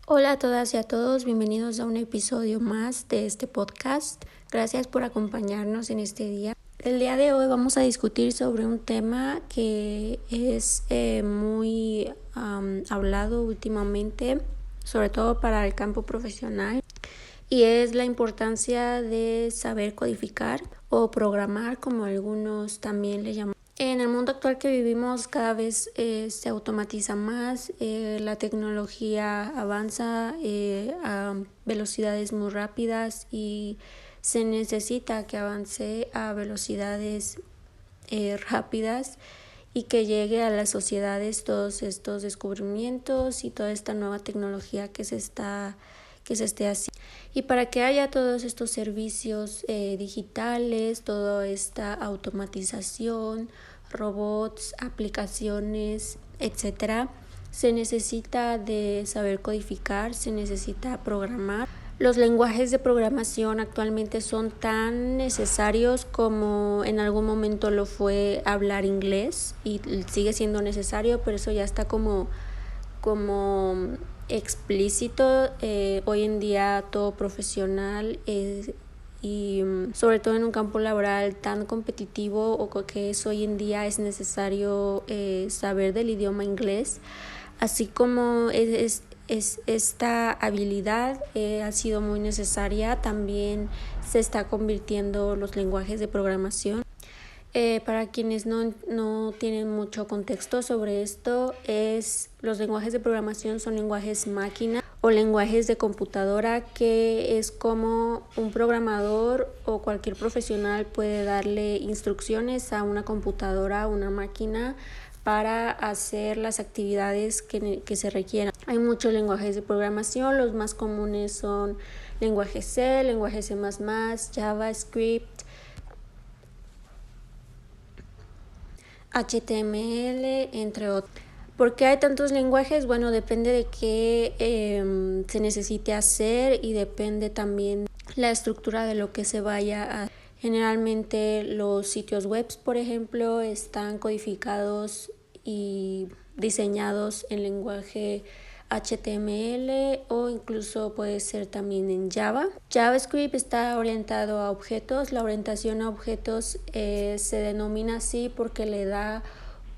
Hola a todas y a todos, bienvenidos a un episodio más de este podcast. Gracias por acompañarnos en este día. El día de hoy vamos a discutir sobre un tema que es muy hablado últimamente, sobre todo para el campo profesional, y es la importancia de saber codificar o programar, como algunos también le llaman. En el mundo actual que vivimos cada vez se automatiza más, la tecnología avanza a velocidades muy rápidas y se necesita que avance a velocidades rápidas y que llegue a las sociedades todos estos descubrimientos y toda esta nueva tecnología que se esté haciendo. Y para que haya todos estos servicios digitales, toda esta automatización, robots, aplicaciones, etcétera, se necesita de saber codificar, se necesita programar. Los lenguajes de programación actualmente son tan necesarios como en algún momento lo fue hablar inglés, y sigue siendo necesario, pero eso ya está como explícito. Hoy en día todo profesional y sobre todo en un campo laboral tan competitivo o que es hoy en día, es necesario saber del idioma inglés, así como esta habilidad ha sido muy necesaria. También se está convirtiendo los lenguajes de programación. Para quienes no tienen mucho contexto sobre esto, los lenguajes de programación son lenguajes máquina o lenguajes de computadora, que es como un programador o cualquier profesional puede darle instrucciones a una computadora o una máquina para hacer las actividades que se requieran. Hay muchos lenguajes de programación, los más comunes son lenguaje C, lenguaje C++, JavaScript, HTML, entre otros. ¿Por qué hay tantos lenguajes? Bueno, depende de qué se necesite hacer y depende también la estructura de lo que se vaya a hacer. Generalmente los sitios web, por ejemplo, están codificados y diseñados en lenguaje HTML o incluso puede ser también en Java. JavaScript está orientado a objetos. La orientación a objetos se denomina así porque le da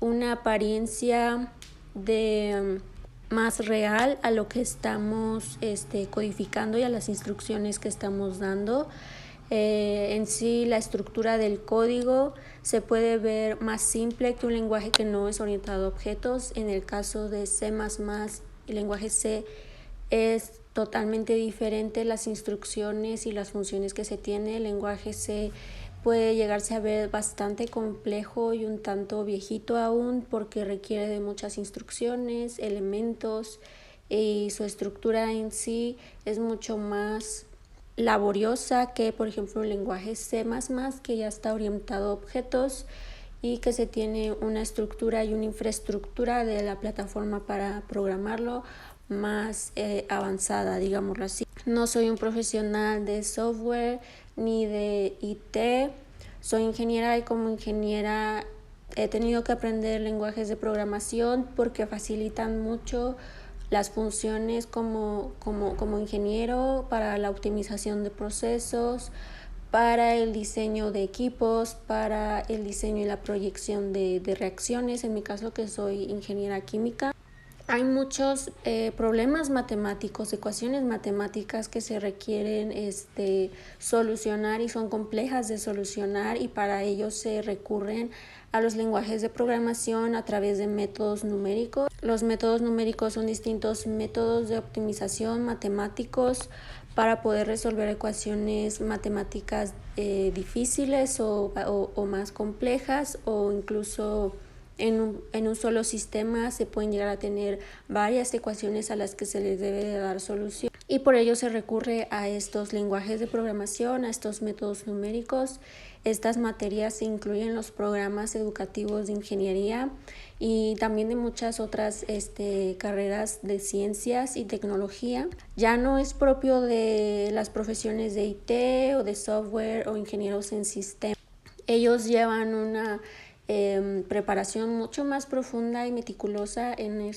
una apariencia de más real a lo que estamos codificando y a las instrucciones que estamos dando. En sí, la estructura del código se puede ver más simple que un lenguaje que no es orientado a objetos. En el caso de C++, el lenguaje C, es totalmente diferente las instrucciones y las funciones que se tiene. El lenguaje C puede llegarse a ver bastante complejo y un tanto viejito aún, porque requiere de muchas instrucciones, elementos, y su estructura en sí es mucho más laboriosa que, por ejemplo, el lenguaje C++, que ya está orientado a objetos y que se tiene una estructura y una infraestructura de la plataforma para programarlo más avanzada, digámoslo así. No soy un profesional de software ni de IT, soy ingeniera, y como ingeniera he tenido que aprender lenguajes de programación porque facilitan mucho las funciones como ingeniero, para la optimización de procesos, para el diseño de equipos, para el diseño y la proyección de reacciones. En mi caso, que soy ingeniera química, hay muchos problemas matemáticos, ecuaciones matemáticas que se requieren solucionar y son complejas de solucionar, y para ello se recurren a los lenguajes de programación a través de métodos numéricos. Los métodos numéricos son distintos métodos de optimización matemáticos para poder resolver ecuaciones matemáticas difíciles o más complejas, o incluso en un solo sistema se pueden llegar a tener varias ecuaciones a las que se les debe de dar solución, y por ello se recurre a estos lenguajes de programación, a estos métodos numéricos. Estas materias se incluyen en los programas educativos de ingeniería y también de muchas otras carreras de ciencias y tecnología. Ya no es propio de las profesiones de IT o de software o ingenieros en sistemas. Ellos llevan una preparación mucho más profunda y meticulosa en en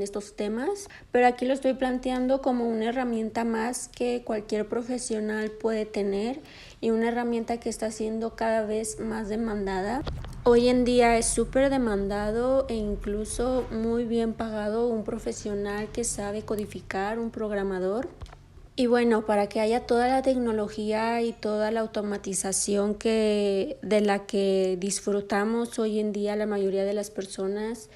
estos temas, pero aquí lo estoy planteando como una herramienta más que cualquier profesional puede tener y una herramienta que está siendo cada vez más demandada. Hoy en día es súper demandado e incluso muy bien pagado un profesional que sabe codificar, un programador. Y bueno, para que haya toda la tecnología y toda la automatización de la que disfrutamos hoy en día la mayoría de las personas,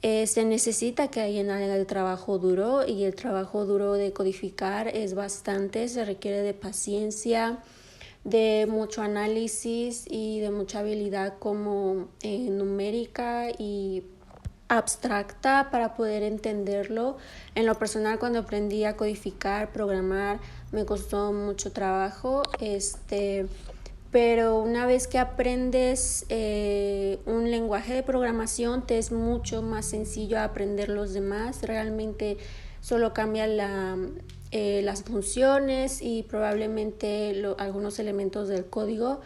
se necesita que alguien haga el trabajo duro, y el trabajo duro de codificar es bastante, se requiere de paciencia, de mucho análisis y de mucha habilidad como numérica y abstracta para poder entenderlo. En lo personal, cuando aprendí a codificar, programar, me costó mucho trabajo, pero una vez que aprendes un lenguaje de programación, te es mucho más sencillo aprender los demás. Realmente solo cambia las funciones y probablemente algunos elementos del código,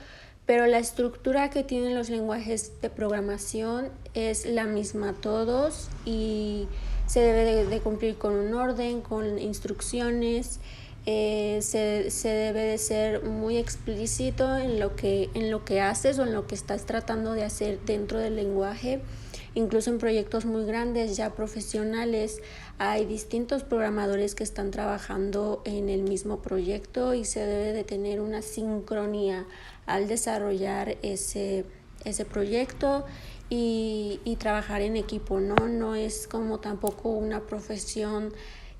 pero la estructura que tienen los lenguajes de programación es la misma a todos y se debe de cumplir con un orden, con instrucciones. Se debe de ser muy explícito en lo que haces o en lo que estás tratando de hacer dentro del lenguaje. Incluso en proyectos muy grandes, ya profesionales, hay distintos programadores que están trabajando en el mismo proyecto y se debe de tener una sincronía al desarrollar ese proyecto y trabajar en equipo, ¿no? No es como tampoco una profesión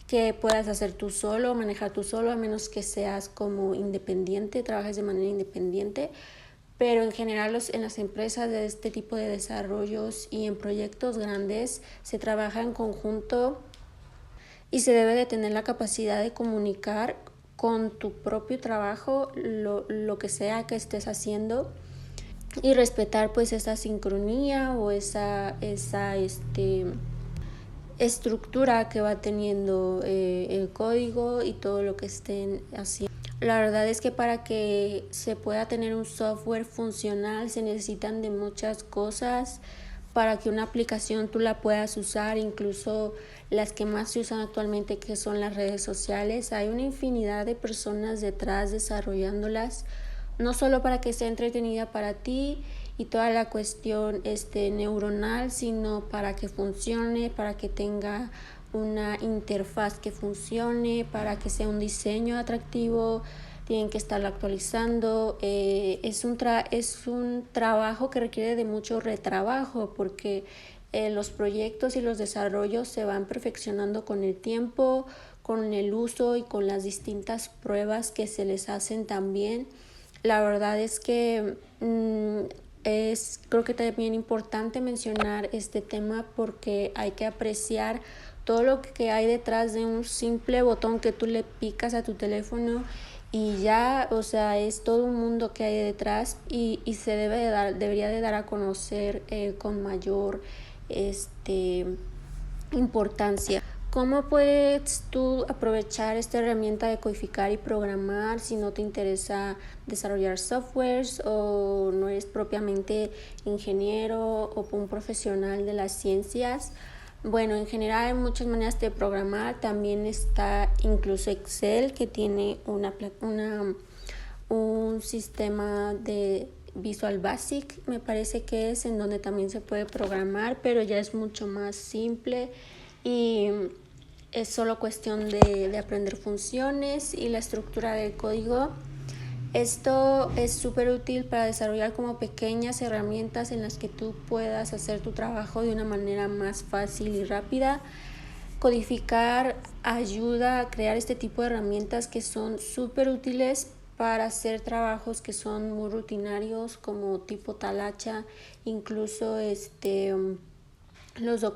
que puedas hacer tú solo, manejar tú solo, a menos que seas como independiente, trabajes de manera independiente. Pero en general en las empresas de este tipo de desarrollos y en proyectos grandes se trabaja en conjunto y se debe de tener la capacidad de comunicar con tu propio trabajo lo que sea que estés haciendo y respetar pues esa sincronía o esa estructura que va teniendo el código y todo lo que estén haciendo. La verdad es que para que se pueda tener un software funcional se necesitan de muchas cosas para que una aplicación tú la puedas usar, incluso las que más se usan actualmente, que son las redes sociales. Hay una infinidad de personas detrás desarrollándolas, no solo para que sea entretenida para ti y toda la cuestión neuronal, sino para que funcione, para que tenga una interfaz que funcione, para que sea un diseño atractivo. Tienen que estarlo actualizando. Es un trabajo que requiere de mucho retrabajo porque los proyectos y los desarrollos se van perfeccionando con el tiempo, con el uso y con las distintas pruebas que se les hacen también. La verdad es que creo que también importante mencionar este tema porque hay que apreciar todo lo que hay detrás de un simple botón que tú le picas a tu teléfono y ya, o sea, es todo un mundo que hay detrás y se debería de dar a conocer con mayor importancia. ¿Cómo puedes tú aprovechar esta herramienta de codificar y programar si no te interesa desarrollar softwares o no eres propiamente ingeniero o un profesional de las ciencias? Bueno, en general hay muchas maneras de programar. También está incluso Excel, que tiene un sistema de Visual Basic, me parece que es, en donde también se puede programar, pero ya es mucho más simple y es solo cuestión de aprender funciones y la estructura del código. Esto es súper útil para desarrollar como pequeñas herramientas en las que tú puedas hacer tu trabajo de una manera más fácil y rápida. Codificar ayuda a crear este tipo de herramientas que son súper útiles para hacer trabajos que son muy rutinarios, como tipo talacha, incluso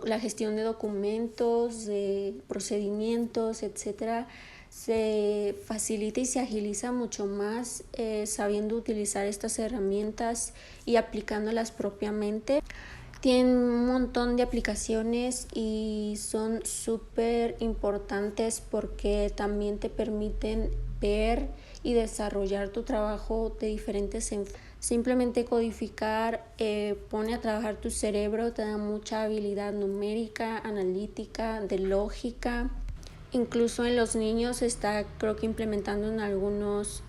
la gestión de documentos, de procedimientos, etcétera. Se facilita y se agiliza mucho más sabiendo utilizar estas herramientas y aplicándolas propiamente. Tienen un montón de aplicaciones y son súper importantes porque también te permiten ver y desarrollar tu trabajo de diferentes Simplemente codificar pone a trabajar tu cerebro, te da mucha habilidad numérica, analítica, de lógica. Incluso en los niños se está, creo que implementando en algunos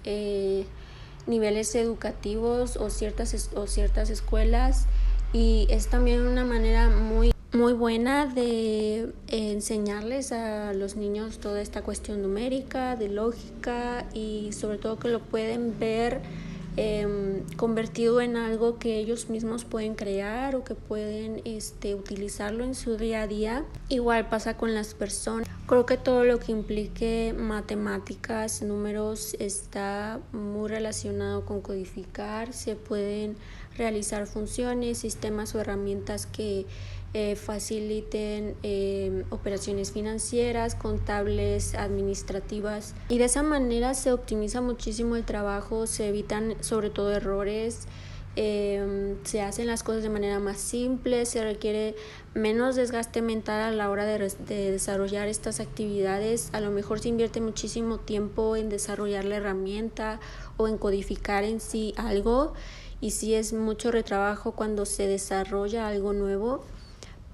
niveles educativos o ciertas escuelas, y es también una manera muy buena de enseñarles a los niños toda esta cuestión numérica, de lógica, y sobre todo que lo pueden ver convertido en algo que ellos mismos pueden crear o que pueden utilizarlo en su día a día. Igual pasa con las personas. Creo que todo lo que implique matemáticas, números, está muy relacionado con codificar. Se pueden realizar funciones, sistemas o herramientas que faciliten operaciones financieras, contables, administrativas, y de esa manera se optimiza muchísimo el trabajo, se evitan sobre todo errores, se hacen las cosas de manera más simple, se requiere menos desgaste mental a la hora de desarrollar estas actividades. A lo mejor se invierte muchísimo tiempo en desarrollar la herramienta o en codificar en sí algo, y sí es mucho retrabajo cuando se desarrolla algo nuevo,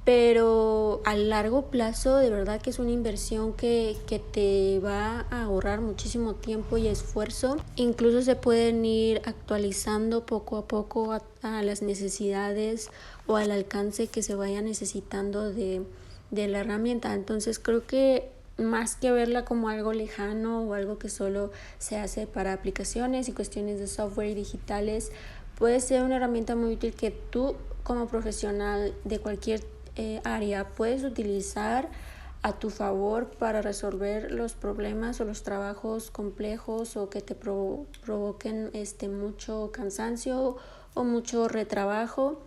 pero a largo plazo de verdad que es una inversión que te va a ahorrar muchísimo tiempo y esfuerzo. Incluso se pueden ir actualizando poco a poco a las necesidades o al alcance que se vaya necesitando de la herramienta. Entonces creo que más que verla como algo lejano o algo que solo se hace para aplicaciones y cuestiones de software y digitales, puede ser una herramienta muy útil que tú como profesional de cualquier área puedes utilizar a tu favor para resolver los problemas o los trabajos complejos o que te provoquen mucho cansancio o mucho retrabajo,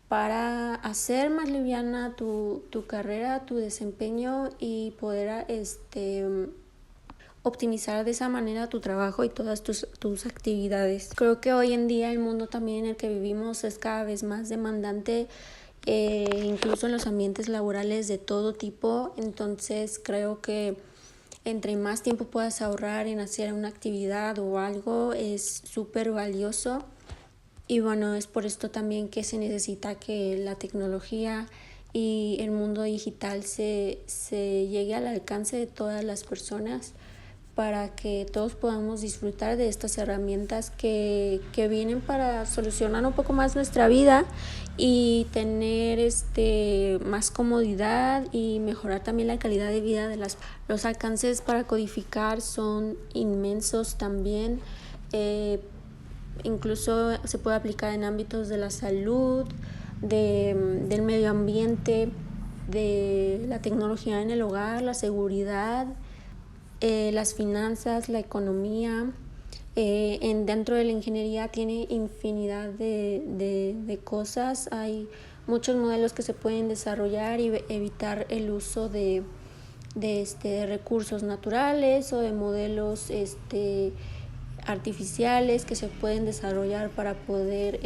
para hacer más liviana tu carrera, tu desempeño, y poder optimizar de esa manera tu trabajo y todas tus actividades. Creo que hoy en día el mundo también en el que vivimos es cada vez más demandante, incluso en los ambientes laborales de todo tipo. Entonces creo que entre más tiempo puedas ahorrar en hacer una actividad o algo es súper valioso. Y bueno, es por esto también que se necesita que la tecnología y el mundo digital se llegue al alcance de todas las personas, para que todos podamos disfrutar de estas herramientas que vienen para solucionar un poco más nuestra vida y tener más comodidad y mejorar también la calidad de vida de los alcances para codificar son inmensos también. Incluso se puede aplicar en ámbitos de la salud, del medio ambiente, de la tecnología en el hogar, la seguridad, las finanzas, la economía. Dentro de la ingeniería tiene infinidad de cosas. Hay muchos modelos que se pueden desarrollar y evitar el uso de recursos naturales o de modelos artificiales que se pueden desarrollar para poder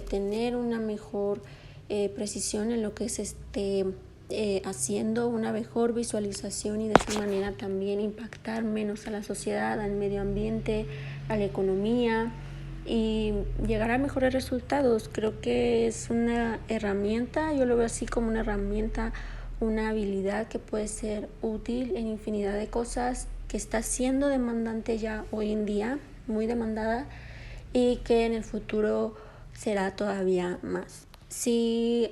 tener una mejor precisión en lo que se esté haciendo, una mejor visualización, y de esa manera también impactar menos a la sociedad, al medio ambiente, a la economía, y llegar a mejores resultados. Creo que es una herramienta, yo lo veo así como una herramienta, una habilidad que puede ser útil en infinidad de cosas, que está siendo demandante ya hoy en día, muy demandada, y que en el futuro será todavía más. Si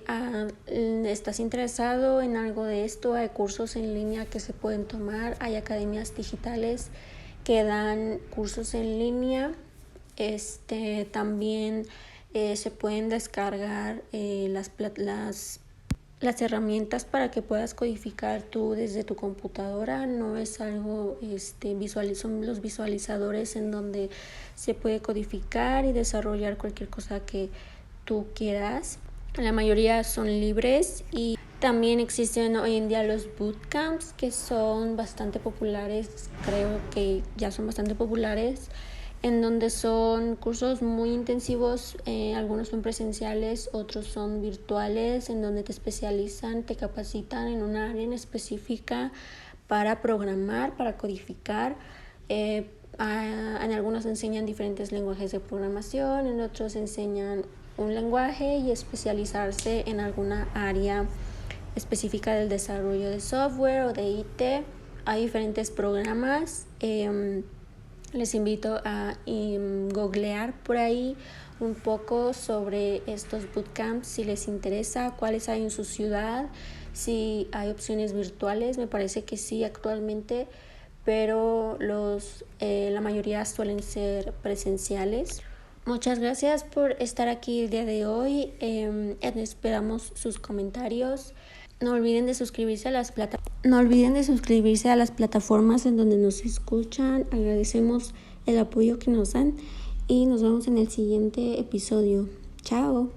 estás interesado en algo de esto, hay cursos en línea que se pueden tomar, hay academias digitales que dan cursos en línea. También se pueden descargar las herramientas para que puedas codificar tú desde tu computadora. No es algo visual, son los visualizadores en donde se puede codificar y desarrollar cualquier cosa que tú quieras. La mayoría son libres, y también existen hoy en día los bootcamps, que son bastante populares, creo que ya son bastante populares, en donde son cursos muy intensivos. Algunos son presenciales, otros son virtuales, en donde te especializan, te capacitan en una área en específica para programar, para codificar. En algunos enseñan diferentes lenguajes de programación, en otros enseñan un lenguaje y especializarse en alguna área específica del desarrollo de software o de IT. Hay diferentes programas. Les invito a googlear por ahí un poco sobre estos bootcamps si les interesa, cuáles hay en su ciudad, si hay opciones virtuales. Me parece que sí actualmente, pero la mayoría suelen ser presenciales. Muchas gracias por estar aquí el día de hoy. Esperamos sus comentarios. No olviden de suscribirse a las plataformas en donde nos escuchan. Agradecemos el apoyo que nos dan y nos vemos en el siguiente episodio. Chao.